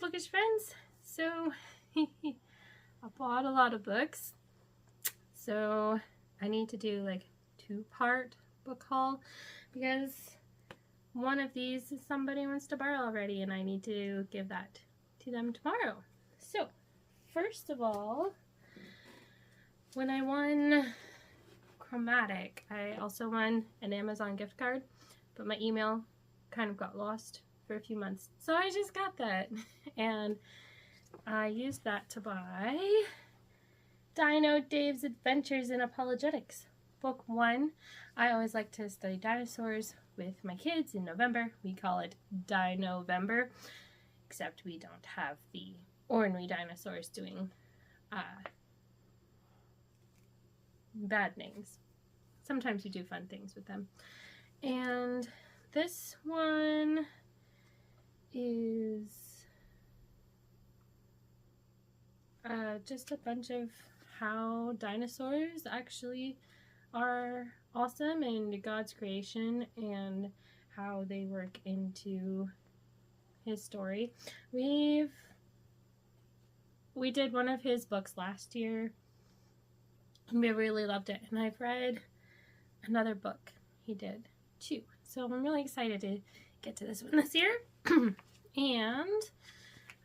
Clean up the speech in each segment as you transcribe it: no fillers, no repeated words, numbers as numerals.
bookish friends? So I bought a lot of books, so I need to do like 2-part book haul because one of these somebody wants to borrow already and I need to give that to them tomorrow. So first of all, when I won Chromatic, I also won an Amazon gift card, but my email kind of got lost for a few months, so I just got that and I used that to buy Dino Dave's Adventures in Apologetics, book 1. I always like to study dinosaurs with my kids in November. We call it Dino-vember, except we don't have the ornery dinosaurs doing bad names. Sometimes we do fun things with them. And this one is just a bunch of how dinosaurs actually are awesome and God's creation and how they work into his story. We did one of his books last year and we really loved it, and I've read another book he did too, so I'm really excited to get to this one this year. And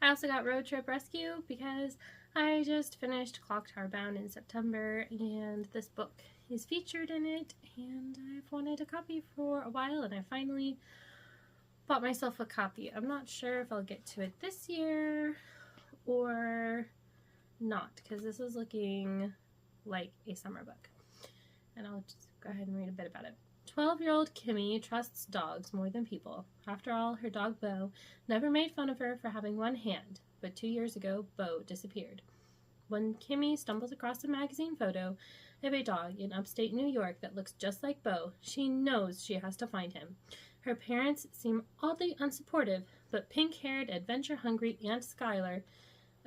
I also got Road Trip Rescue because I just finished Clock Tower Bound in September and this book is featured in it and I've wanted a copy for a while and I finally bought myself a copy. I'm not sure if I'll get to it this year or not because this is looking like a summer book, and I'll just go ahead and read a bit about it. 12-year-old Kimmy trusts dogs more than people. After all, her dog Bo never made fun of her for having one hand, but 2 years ago, Bo disappeared. When Kimmy stumbles across a magazine photo of a dog in upstate New York that looks just like Bo, she knows she has to find him. Her parents seem oddly unsupportive, but pink-haired, adventure-hungry Aunt Skylar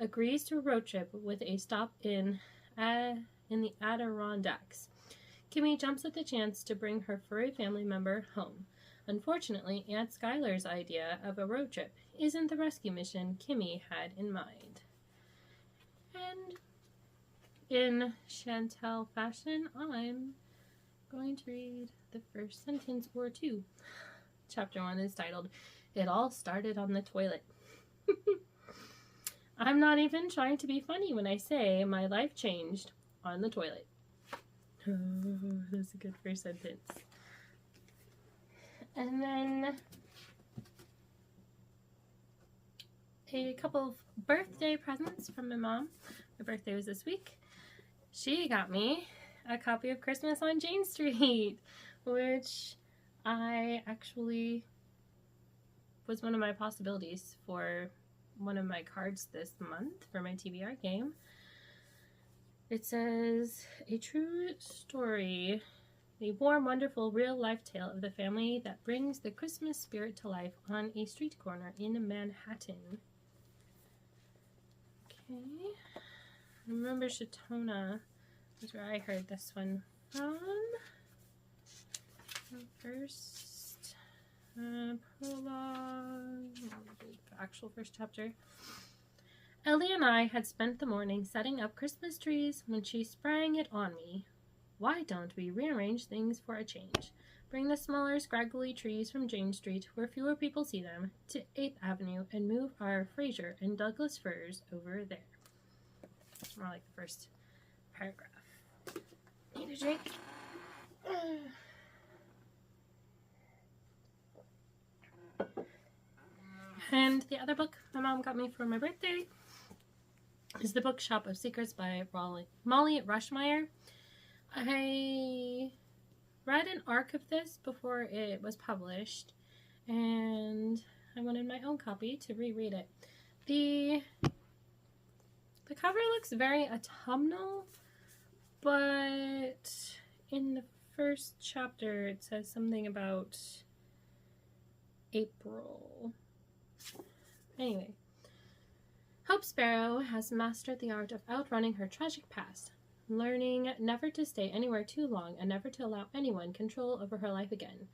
agrees to a road trip with a stop in the Adirondacks. Kimmy jumps at the chance to bring her furry family member home. Unfortunately, Aunt Skylar's idea of a road trip isn't the rescue mission Kimmy had in mind. And in Chantel fashion, I'm going to read the first sentence or two. Chapter 1 is titled, "It All Started on the Toilet." I'm not even trying to be funny when I say my life changed on the toilet. Oh, that's a good first sentence. And then a couple of birthday presents from my mom. My birthday was this week. She got me a copy of Christmas on Jane Street, which I actually was one of my possibilities for one of my cards this month for my TBR game. It says, "A true story, a warm, wonderful, real-life tale of the family that brings the Christmas spirit to life on a street corner in Manhattan." Okay. I remember Shatona is where I heard this one from. First prologue, the actual first chapter. Ellie and I had spent the morning setting up Christmas trees when she sprang it on me. Why don't we rearrange things for a change? Bring the smaller, scraggly trees from Jane Street, where fewer people see them, to 8th Avenue and move our Fraser and Douglas firs over there. It's more like the first paragraph. Need a drink? And the other book my mom got me for my birthday is The Bookshop of Secrets by Molly Rushmeyer. I read an arc of this before it was published, and I wanted my own copy to reread it. The cover looks very autumnal, but in the first chapter it says something about April. Anyway, Hope Sparrow has mastered the art of outrunning her tragic past, learning never to stay anywhere too long and never to allow anyone control over her life again.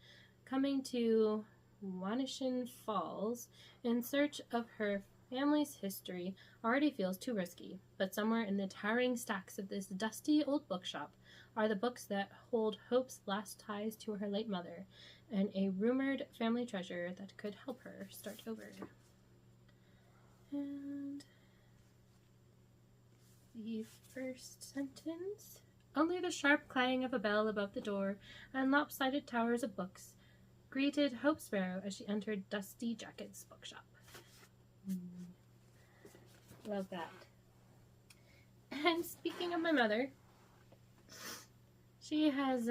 Coming to Wanishin Falls in search of her family's history already feels too risky, but somewhere in the towering stacks of this dusty old bookshop are the books that hold Hope's last ties to her late mother and a rumored family treasure that could help her start over. And the first sentence: only the sharp clang of a bell above the door and lopsided towers of books greeted Hope Sparrow as she entered Dusty Jacket's bookshop. Love that. And speaking of my mother, she has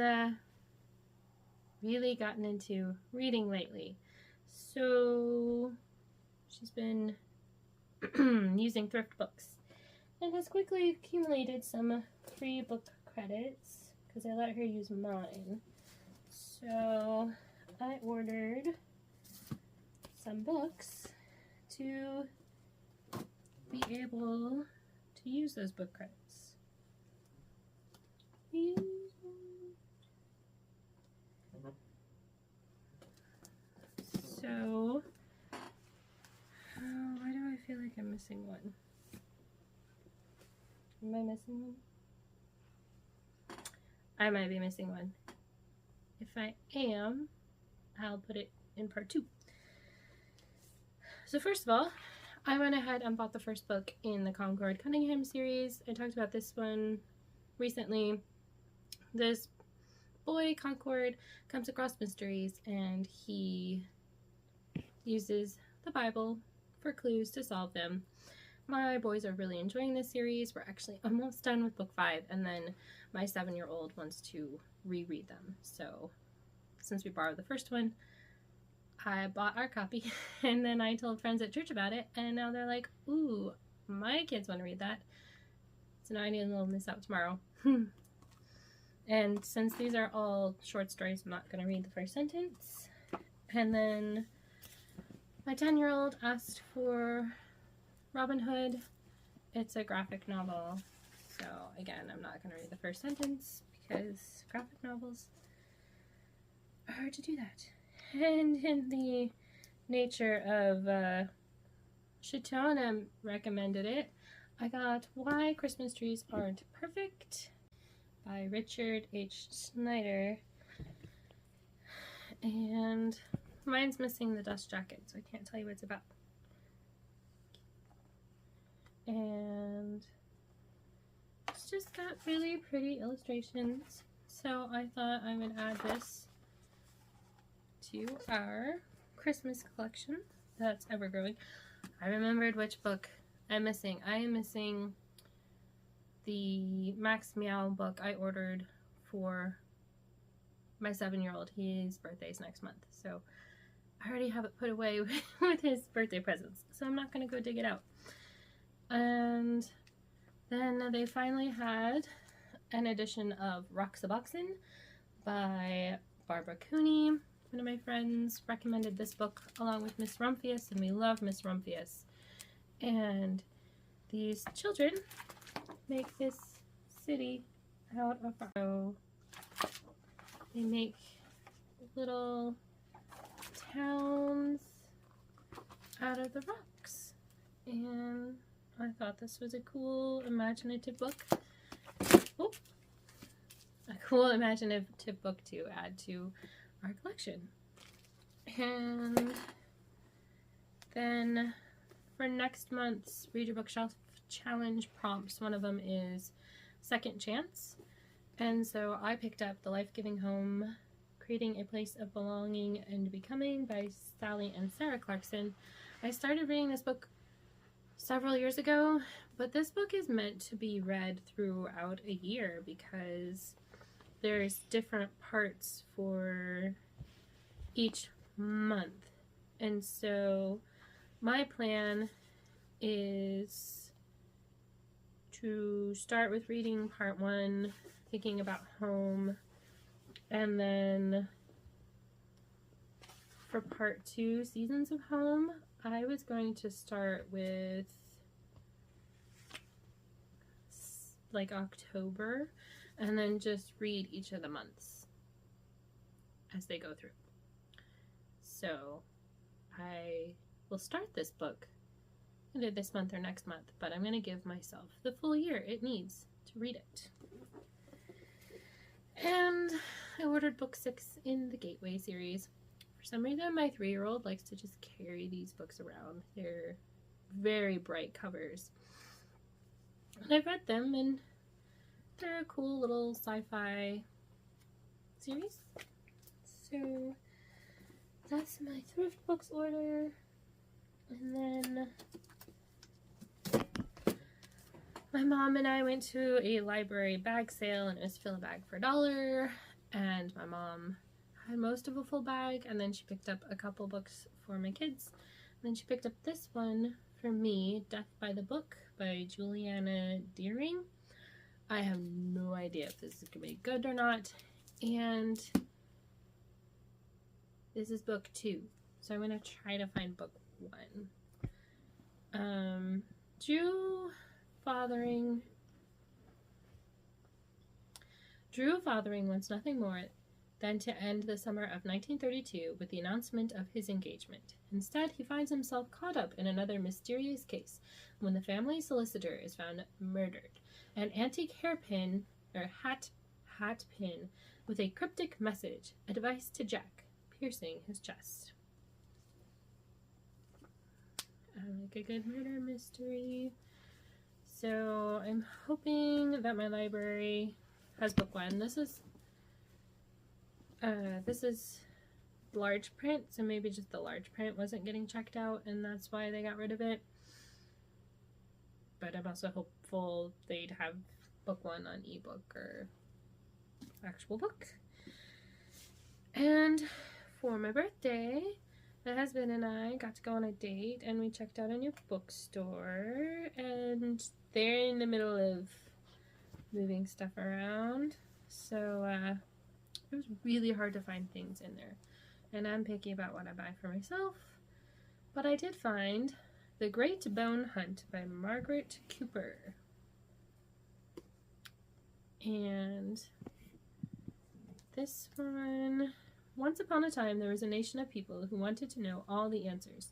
really gotten into reading lately. So she's been using thrift books and has quickly accumulated some free book credits because I let her use mine. So I ordered some books to be able to use those book credits. So, why do I feel like I'm missing one? Am I missing one? I might be missing one. If I am, I'll put it in part 2. So first of all, I went ahead and bought the first book in the Concord Cunningham series. I talked about this one recently. This boy, Concord, comes across mysteries and he uses the Bible for clues to solve them. My boys are really enjoying this series. We're actually almost done with book 5, and then my 7-year-old wants to reread them. So since we borrowed the first one, I bought our copy, and then I told friends at church about it, and now they're like, ooh, my kids want to read that. So now I need a little miss out tomorrow. And since these are all short stories, I'm not going to read the first sentence. And then my 10-year-old asked for Robin Hood. It's a graphic novel. So again, I'm not going to read the first sentence because graphic novels are hard to do that. And in the nature of Shatona recommended it, I got Why Christmas Trees Aren't Perfect by Richard H. Snyder. And mine's missing the dust jacket, so I can't tell you what it's about. And it's just got really pretty illustrations, so I thought I would add this to our Christmas collection that's ever growing. I remembered which book I'm missing. I am missing the Max Meow book I ordered for my 7-year-old. His birthday's next month, so I already have it put away with his birthday presents, so I'm not going to go dig it out. And then they finally had an edition of Rox the Boxen by Barbara Cooney. One of my friends recommended this book along with Miss Rumphius, and we love Miss Rumphius. And these children make this city out of rock. They make little towns out of the rocks. And I thought this was a cool, imaginative book. Oh, a cool, imaginative book to add to our collection. And then for next month's Read Your Bookshelf Challenge prompts, one of them is Second Chance. And so I picked up The Life-Giving Home, Creating a Place of Belonging and Becoming by Sally and Sarah Clarkson. I started reading this book several years ago, but this book is meant to be read throughout a year because there's different parts for each month. And so my plan is to start with reading part 1, thinking about home, and then for part 2, Seasons of Home, I was going to start with like October and then just read each of the months as they go through. So I will start this book either this month or next month, but I'm going to give myself the full year it needs to read it. And I ordered book 6 in the Gateway series. For some reason, my 3-year-old likes to just carry these books around. They're very bright covers. And I've read them, and they're a cool little sci-fi series. So that's my thrift books order. And then my mom and I went to a library bag sale, and it was fill a bag for $1. And my mom had most of a full bag, and then she picked up a couple books for my kids. And then she picked up this one for me, Death by the Book by Juliana Deering. I have no idea if this is going to be good or not. And this is book 2. So I'm going to try to find book 1. Drew Fothering wants nothing more than to end the summer of 1932 with the announcement of his engagement. Instead, he finds himself caught up in another mysterious case when the family solicitor is found murdered. An antique hairpin, or hat pin, with a cryptic message, advice to Jack, piercing his chest. I like a good murder mystery. So I'm hoping that my library has book 1. This is large print, so maybe just the large print wasn't getting checked out and that's why they got rid of it. But I'm also hopeful they'd have book 1 on ebook or actual book. And for my birthday, my husband and I got to go on a date, and we checked out a new bookstore, and they're in the middle of moving stuff around, so it was really hard to find things in there, and I'm picky about what I buy for myself. But I did find The Great Bone Hunt by Margaret Cooper, and this one... Once upon a time, there was a nation of people who wanted to know all the answers.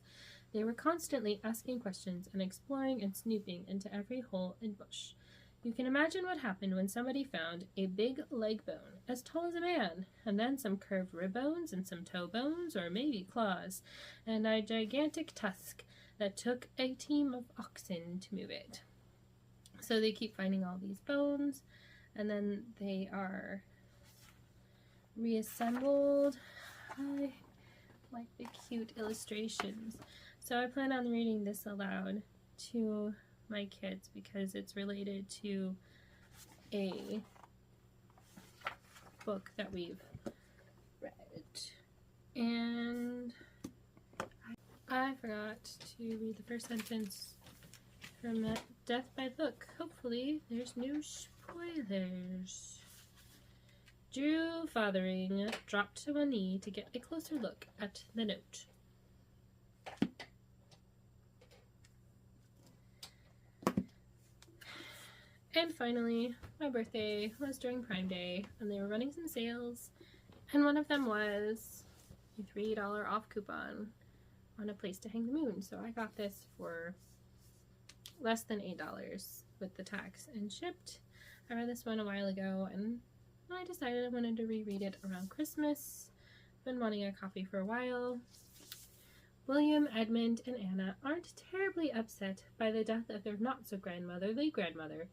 They were constantly asking questions and exploring and snooping into every hole and bush. You can imagine what happened when somebody found a big leg bone as tall as a man, and then some curved rib bones and some toe bones, or maybe claws, and a gigantic tusk that took a team of oxen to move it. So they keep finding all these bones, and then they are reassembled. I like the cute illustrations. So I plan on reading this aloud to my kids because it's related to a book that we've read. And I forgot to read the first sentence from Death by the Book. Hopefully there's no spoilers. Drew Fothering dropped to one knee to get a closer look at the note. And finally, my birthday was during Prime Day, and they were running some sales, and one of them was a $3 off coupon on a place to hang the moon. So I got this for less than $8 with the tax and shipped. I read this one a while ago, and I decided I wanted to reread it around Christmas. Been wanting a copy for a while. William, Edmund, and Anna aren't terribly upset by the death of their not-so-grandmotherly grandmother,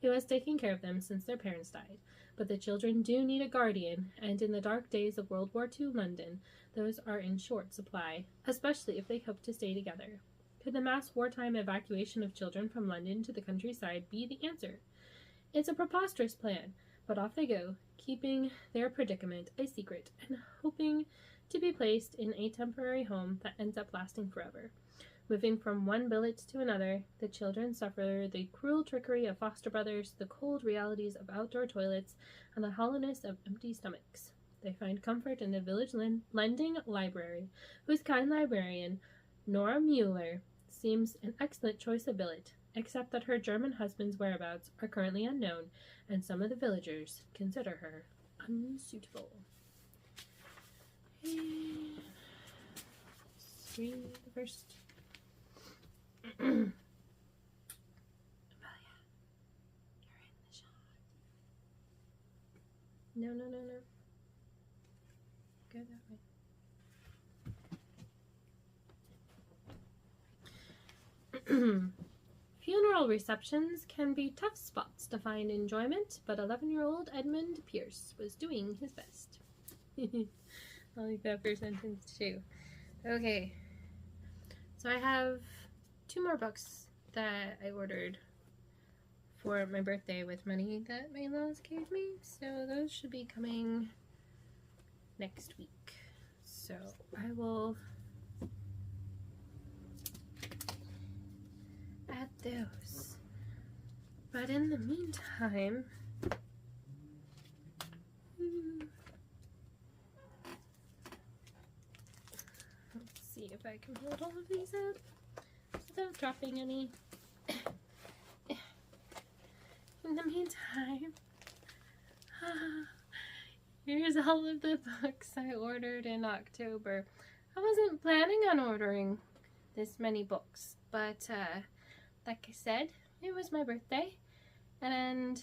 who has taken care of them since their parents died. But the children do need a guardian, and in the dark days of World War II London, those are in short supply, especially if they hope to stay together. Could the mass wartime evacuation of children from London to the countryside be the answer? It's a preposterous plan, but off they go, keeping their predicament a secret and hoping to be placed in a temporary home that ends up lasting forever. Moving from one billet to another, the children suffer the cruel trickery of foster brothers, the cold realities of outdoor toilets, and the hollowness of empty stomachs. They find comfort in the village lending library, whose kind librarian, Nora Mueller, seems an excellent choice of billet, except that her German husband's whereabouts are currently unknown, and some of the villagers consider her unsuitable. And let's read the first. Funeral receptions can be tough spots to find enjoyment, but 11-year-old Edmund Pierce was doing his best. I like that first sentence too. Okay, so I have 2 more books that I ordered for my birthday with money that my in-laws gave me, so those should be coming next week. So I will add those. But in the meantime, let's see if I can hold all of these up without dropping any. In the meantime, here's all of the books I ordered in October. I wasn't planning on ordering this many books, but like I said, it was my birthday, and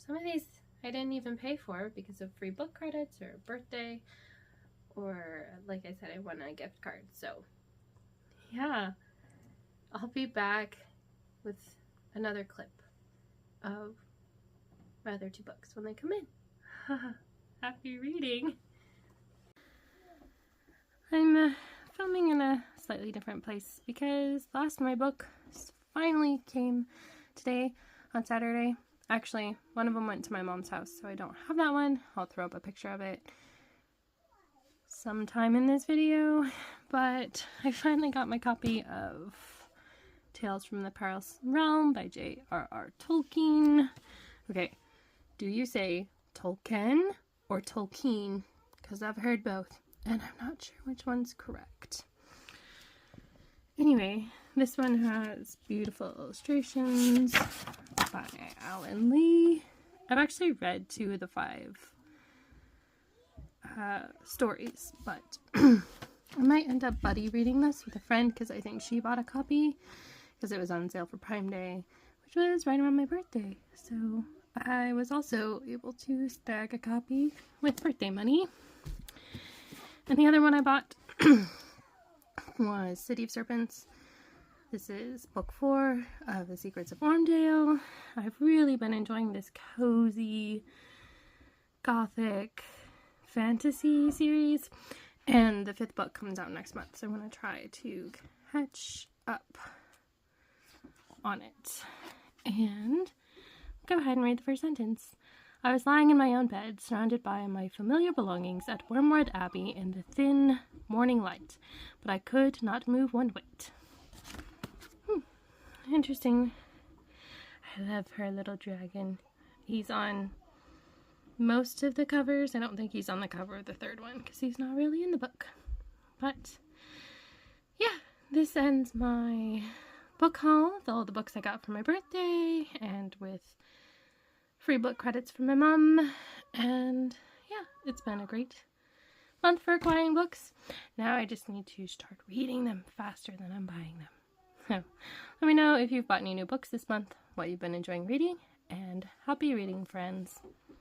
some of these I didn't even pay for because of free book credits or birthday, or like I said, I won a gift card. So yeah, I'll be back with another clip of my other 2 books when they come in. Happy reading! I'm filming in a slightly different place because the last of my book finally came today on Saturday. Actually, one of them went to my mom's house, so I don't have that one. I'll throw up a picture of it sometime in this video, but I finally got my copy of Tales from the Perilous Realm by J.R.R. Tolkien. Okay, do you say Tolkien or Tolkien? Because I've heard both, and I'm not sure which one's correct. Anyway, this one has beautiful illustrations by Alan Lee. I've actually read 2 of the 5 stories, but I might end up buddy reading this with a friend because I think she bought a copy because it was on sale for Prime Day, which was right around my birthday. So I was also able to snag a copy with birthday money. And the other one I bought was City of Serpents. This is book 4 of The Secrets of Ormdale. I've really been enjoying this cozy, gothic fantasy series. And the 5th book comes out next month, so I'm going to try to catch up on it. And go ahead and read the first sentence. I was lying in my own bed, surrounded by my familiar belongings at Wormwood Abbey in the thin morning light, but I could not move one whit. Interesting. I love her little dragon. He's on most of the covers. I don't think he's on the cover of the 3rd one because he's not really in the book. But yeah, this ends my book haul with all the books I got for my birthday and with free book credits from my mom. And yeah, it's been a great month for acquiring books. Now I just need to start reading them faster than I'm buying them. So let me know if you've bought any new books this month, what you've been enjoying reading, and happy reading, friends.